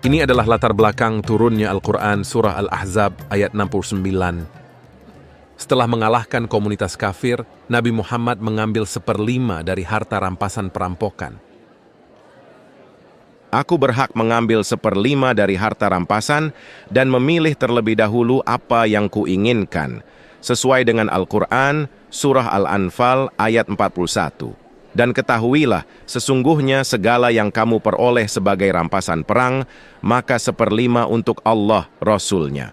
Ini adalah latar belakang turunnya Al-Quran Surah Al-Ahzab ayat 69. Setelah mengalahkan komunitas kafir, Nabi Muhammad mengambil 1/5 dari harta rampasan perampokan. Aku berhak mengambil 1/5 dari harta rampasan dan memilih terlebih dahulu apa yang kuinginkan, sesuai dengan Al-Quran, Surah Al-Anfal ayat 41. Dan ketahuilah, sesungguhnya segala yang kamu peroleh sebagai rampasan perang, maka 1/5 untuk Allah Rasul-Nya.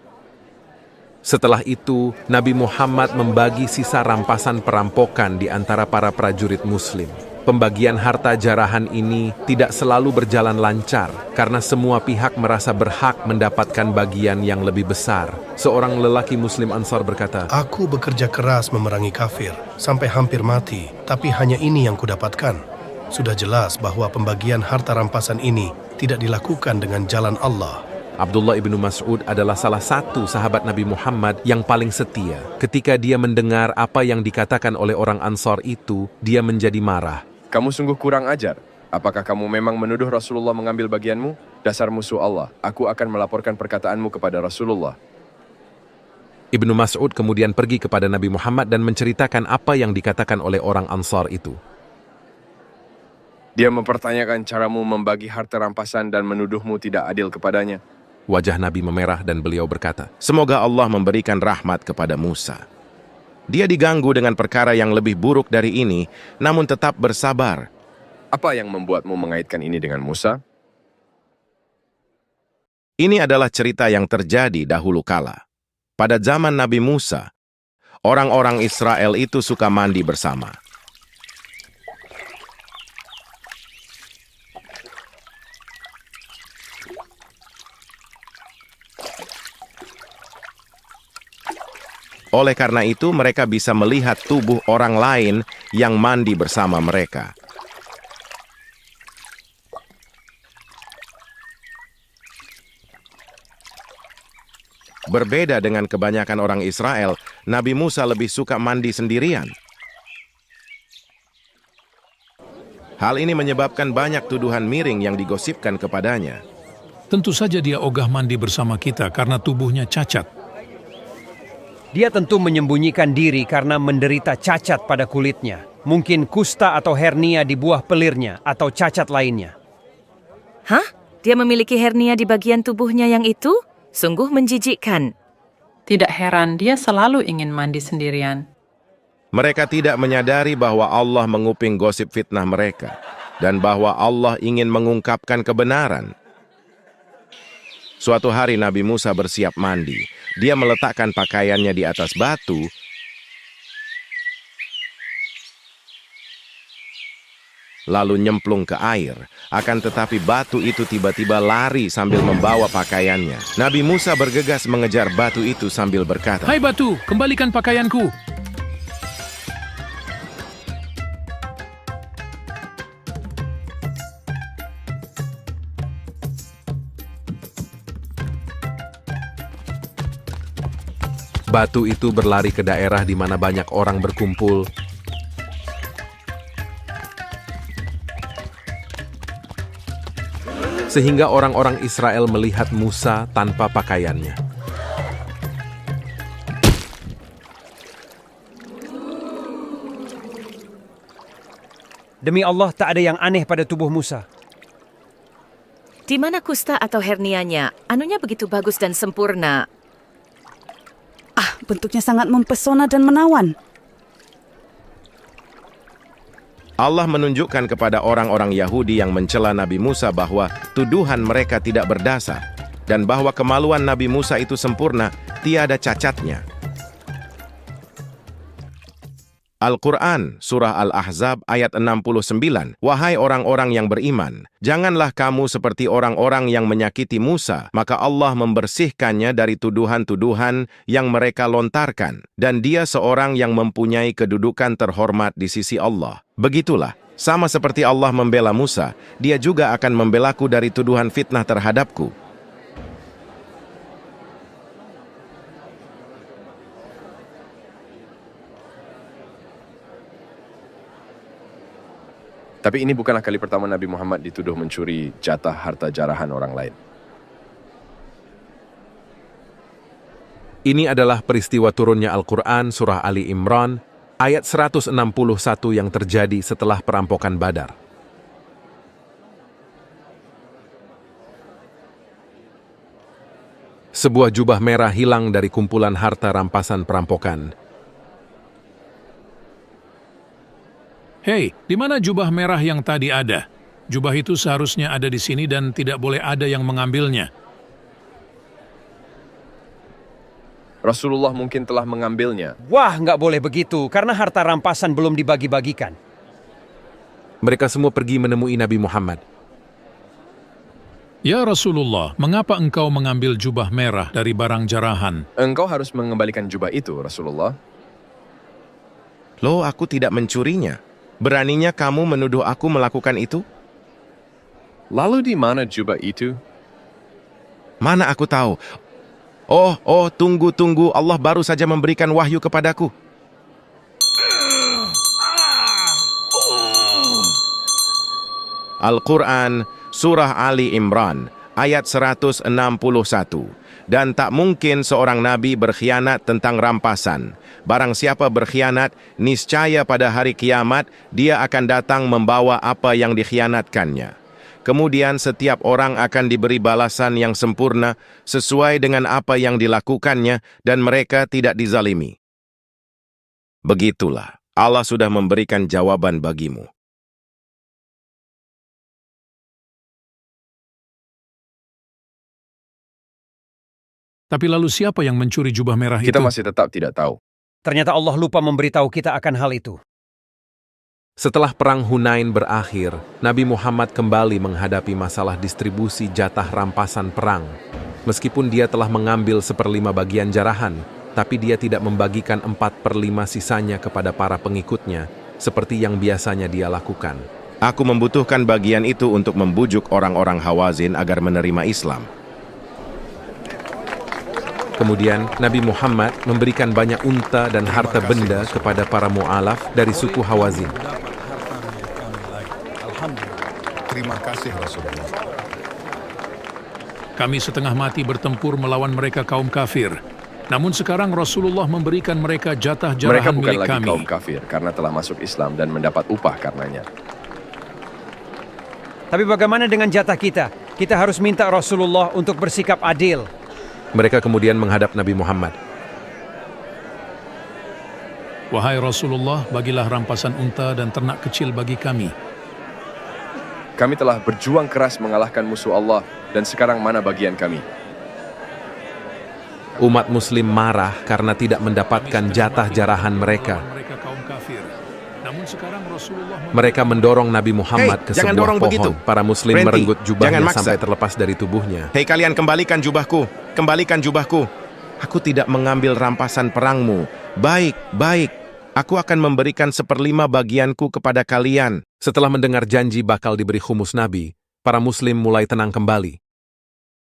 Setelah itu, Nabi Muhammad membagi sisa rampasan perampokan di antara para prajurit Muslim. Pembagian harta jarahan ini tidak selalu berjalan lancar karena semua pihak merasa berhak mendapatkan bagian yang lebih besar. Seorang lelaki Muslim Ansar berkata, "Aku bekerja keras memerangi kafir sampai hampir mati, tapi hanya ini yang kudapatkan. Sudah jelas bahwa pembagian harta rampasan ini tidak dilakukan dengan jalan Allah." Abdullah ibnu Mas'ud adalah salah satu sahabat Nabi Muhammad yang paling setia. Ketika dia mendengar apa yang dikatakan oleh orang Ansar itu, dia menjadi marah. Kamu sungguh kurang ajar. Apakah kamu memang menuduh Rasulullah mengambil bagianmu? Dasar musuh Allah, aku akan melaporkan perkataanmu kepada Rasulullah. Ibnu Mas'ud kemudian pergi kepada Nabi Muhammad dan menceritakan apa yang dikatakan oleh orang Ansar itu. Dia mempertanyakan caramu membagi harta rampasan dan menuduhmu tidak adil kepadanya. Wajah Nabi memerah dan beliau berkata, Semoga Allah memberikan rahmat kepada Musa. Dia diganggu dengan perkara yang lebih buruk dari ini, namun tetap bersabar. Apa yang membuatmu mengaitkan ini dengan Musa? Ini adalah cerita yang terjadi dahulu kala. Pada zaman Nabi Musa, orang-orang Israel itu suka mandi bersama. Oleh karena itu, mereka bisa melihat tubuh orang lain yang mandi bersama mereka. Berbeda dengan kebanyakan orang Israel, Nabi Musa lebih suka mandi sendirian. Hal ini menyebabkan banyak tuduhan miring yang digosipkan kepadanya. Tentu saja dia ogah mandi bersama kita karena tubuhnya cacat. Dia tentu menyembunyikan diri karena menderita cacat pada kulitnya. Mungkin kusta atau hernia di buah pelirnya atau cacat lainnya. Hah? Dia memiliki hernia di bagian tubuhnya yang itu? Sungguh menjijikkan. Tidak heran dia selalu ingin mandi sendirian. Mereka tidak menyadari bahwa Allah menguping gosip fitnah mereka dan bahwa Allah ingin mengungkapkan kebenaran. Suatu hari Nabi Musa bersiap mandi. Dia meletakkan pakaiannya di atas batu, lalu nyemplung ke air. Akan tetapi batu itu tiba-tiba lari sambil membawa pakaiannya. Nabi Musa bergegas mengejar batu itu sambil berkata, Hai batu, kembalikan pakaianku. Batu itu berlari ke daerah di mana banyak orang berkumpul. Sehingga orang-orang Israel melihat Musa tanpa pakaiannya. Demi Allah, tak ada yang aneh pada tubuh Musa. Di mana kusta atau hernianya? Anunya begitu bagus dan sempurna. Bentuknya sangat mempesona dan menawan. Allah menunjukkan kepada orang-orang Yahudi yang mencela Nabi Musa bahwa tuduhan mereka tidak berdasar dan bahwa kemaluan Nabi Musa itu sempurna, tiada cacatnya. Al-Quran, Surah Al-Ahzab ayat 69. Wahai orang-orang yang beriman, janganlah kamu seperti orang-orang yang menyakiti Musa, maka Allah membersihkannya dari tuduhan-tuduhan yang mereka lontarkan, dan dia seorang yang mempunyai kedudukan terhormat di sisi Allah. Begitulah, sama seperti Allah membela Musa, dia juga akan membelaku dari tuduhan fitnah terhadapku. Tapi ini bukanlah kali pertama Nabi Muhammad dituduh mencuri jatah harta jarahan orang lain. Ini adalah peristiwa turunnya Al-Quran Surah Ali Imran, ayat 161 yang terjadi setelah perampokan Badar. Sebuah jubah merah hilang dari kumpulan harta rampasan perampokan. Hei, di mana jubah merah yang tadi ada? Jubah itu seharusnya ada di sini dan tidak boleh ada yang mengambilnya. Rasulullah mungkin telah mengambilnya. Wah, nggak boleh begitu, karena harta rampasan belum dibagi-bagikan. Mereka semua pergi menemui Nabi Muhammad. Ya Rasulullah, mengapa engkau mengambil jubah merah dari barang jarahan? Engkau harus mengembalikan jubah itu, Rasulullah. Loh, aku tidak mencurinya. Beraninya kamu menuduh aku melakukan itu? Lalu di mana jubah itu? Mana aku tahu? Oh, tunggu. Allah baru saja memberikan wahyu kepadaku. Al-Quran, Surah Ali Imran, ayat 161. Dan tak mungkin seorang nabi berkhianat tentang rampasan. Barang siapa berkhianat, niscaya pada hari kiamat, dia akan datang membawa apa yang dikhianatkannya. Kemudian setiap orang akan diberi balasan yang sempurna sesuai dengan apa yang dilakukannya dan mereka tidak dizalimi. Begitulah, Allah sudah memberikan jawaban bagimu. Tapi lalu siapa yang mencuri jubah merah itu? Kita masih tetap tidak tahu. Ternyata Allah lupa memberitahu kita akan hal itu. Setelah perang Hunain berakhir, Nabi Muhammad kembali menghadapi masalah distribusi jatah rampasan perang. Meskipun dia telah mengambil 1/5 bagian jarahan, tapi dia tidak membagikan 4/5 sisanya kepada para pengikutnya, seperti yang biasanya dia lakukan. Aku membutuhkan bagian itu untuk membujuk orang-orang Hawazin agar menerima Islam. Kemudian, Nabi Muhammad memberikan banyak unta dan harta benda kepada para mu'alaf dari suku Hawazin. Terima kasih Rasulullah. Kami setengah mati bertempur melawan mereka kaum kafir. Namun sekarang Rasulullah memberikan mereka jatah Mereka jarahan bukan milik lagi kami. kaum kafir karena telah masuk Islam dan mendapat upah karenanya. Tapi bagaimana dengan jatah kita? Kita harus minta Rasulullah untuk bersikap adil. Mereka kemudian menghadap Nabi Muhammad. Wahai Rasulullah, bagilah rampasan unta dan ternak kecil bagi kami. Kami telah berjuang keras mengalahkan musuh Allah dan sekarang mana bagian kami? Umat Muslim marah karena tidak mendapatkan jatah jarahan mereka. Mereka kaum kafir. Namun sekarang Rasulullah Mereka mendorong Nabi Muhammad ke jangan sebuah dorong pohon. begitu. Para Muslim Berhenti. merenggut jubahnya Jangan maksa. sampai terlepas dari tubuhnya. Hei kalian, kembalikan jubahku. Kembalikan jubahku. Aku tidak mengambil rampasan perangmu. Baik. Aku akan memberikan 1/5 bagianku kepada kalian. Setelah mendengar janji bakal diberi khumus Nabi, para Muslim mulai tenang kembali.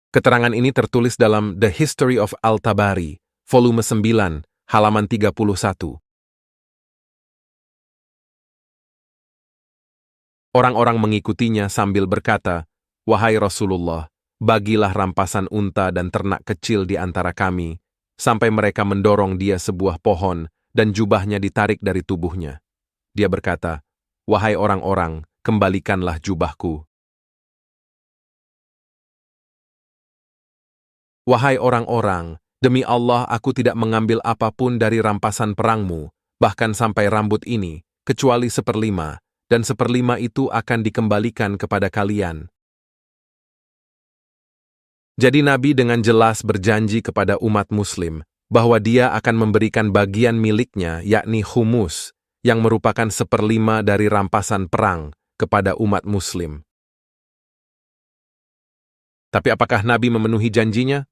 Keterangan ini tertulis dalam The History of Al-Tabari, volume 9, halaman 31. Orang-orang mengikutinya sambil berkata, "Wahai Rasulullah, bagilah rampasan unta dan ternak kecil di antara kami," sampai mereka mendorong dia sebuah pohon dan jubahnya ditarik dari tubuhnya. Dia berkata, "Wahai orang-orang, kembalikanlah jubahku." Wahai orang-orang, demi Allah aku tidak mengambil apapun dari rampasan perangmu, bahkan sampai rambut ini, kecuali 1/5, dan 1/5 itu akan dikembalikan kepada kalian. Jadi Nabi dengan jelas berjanji kepada umat Muslim bahwa dia akan memberikan bagian miliknya, yakni khumus, yang merupakan 1/5 dari rampasan perang kepada umat Muslim. Tapi apakah Nabi memenuhi janjinya?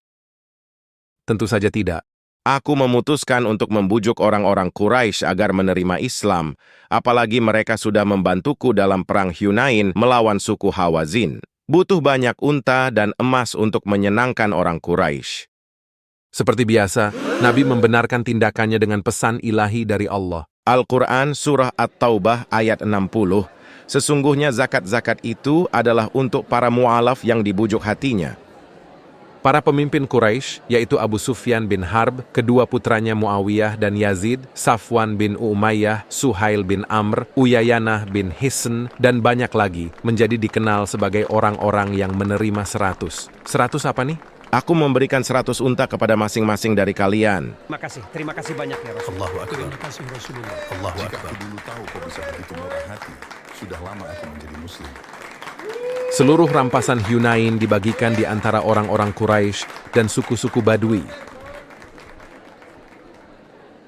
Tentu saja tidak. Aku memutuskan untuk membujuk orang-orang Quraisy agar menerima Islam, apalagi mereka sudah membantuku dalam perang Hunain melawan suku Hawazin. Butuh banyak unta dan emas untuk menyenangkan orang Quraisy. Seperti biasa, Nabi membenarkan tindakannya dengan pesan ilahi dari Allah. Al-Quran Surah At-Taubah ayat 60. Sesungguhnya zakat-zakat itu adalah untuk para mu'alaf yang dibujuk hatinya. Para pemimpin Quraisy, yaitu Abu Sufyan bin Harb, kedua putranya Muawiyah dan Yazid, Safwan bin Umayyah, Suhail bin Amr, Uyayanah bin Hisn, dan banyak lagi, menjadi dikenal sebagai orang-orang yang menerima 100. 100 apa nih? Aku memberikan 100 unta kepada masing-masing dari kalian. Terima kasih banyak ya Rasulullah. Allahu Akbar. Terima kasih Rasulullah. Allahu Jika Akbar. aku dulu tahu kau bisa begitu murah hati, sudah lama aku menjadi muslim. Seluruh rampasan Hunain dibagikan di antara orang-orang Quraisy dan suku-suku Badui.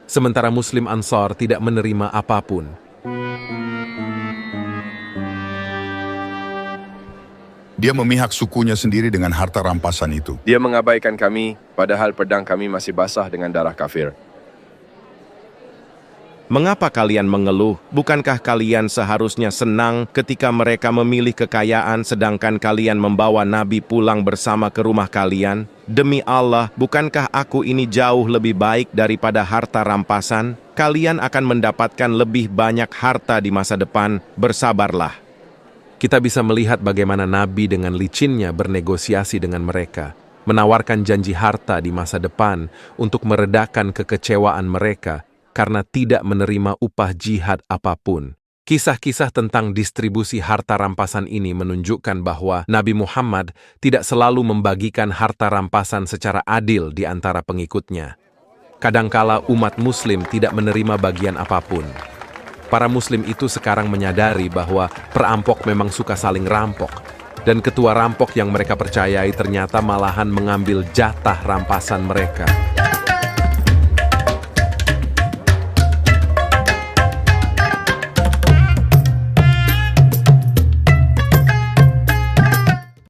Sementara Muslim Ansar tidak menerima apapun. Dia memihak sukunya sendiri dengan harta rampasan itu. Dia mengabaikan kami, padahal pedang kami masih basah dengan darah kafir. Mengapa kalian mengeluh? Bukankah kalian seharusnya senang ketika mereka memilih kekayaan sedangkan kalian membawa Nabi pulang bersama ke rumah kalian? Demi Allah, bukankah aku ini jauh lebih baik daripada harta rampasan? Kalian akan mendapatkan lebih banyak harta di masa depan. Bersabarlah. Kita bisa melihat bagaimana Nabi dengan licinnya bernegosiasi dengan mereka, menawarkan janji harta di masa depan untuk meredakan kekecewaan mereka karena tidak menerima upah jihad apapun. Kisah-kisah tentang distribusi harta rampasan ini menunjukkan bahwa Nabi Muhammad tidak selalu membagikan harta rampasan secara adil di antara pengikutnya. Kadangkala umat Muslim tidak menerima bagian apapun. Para Muslim itu sekarang menyadari bahwa perampok memang suka saling rampok, dan ketua rampok yang mereka percayai ternyata malahan mengambil jatah rampasan mereka.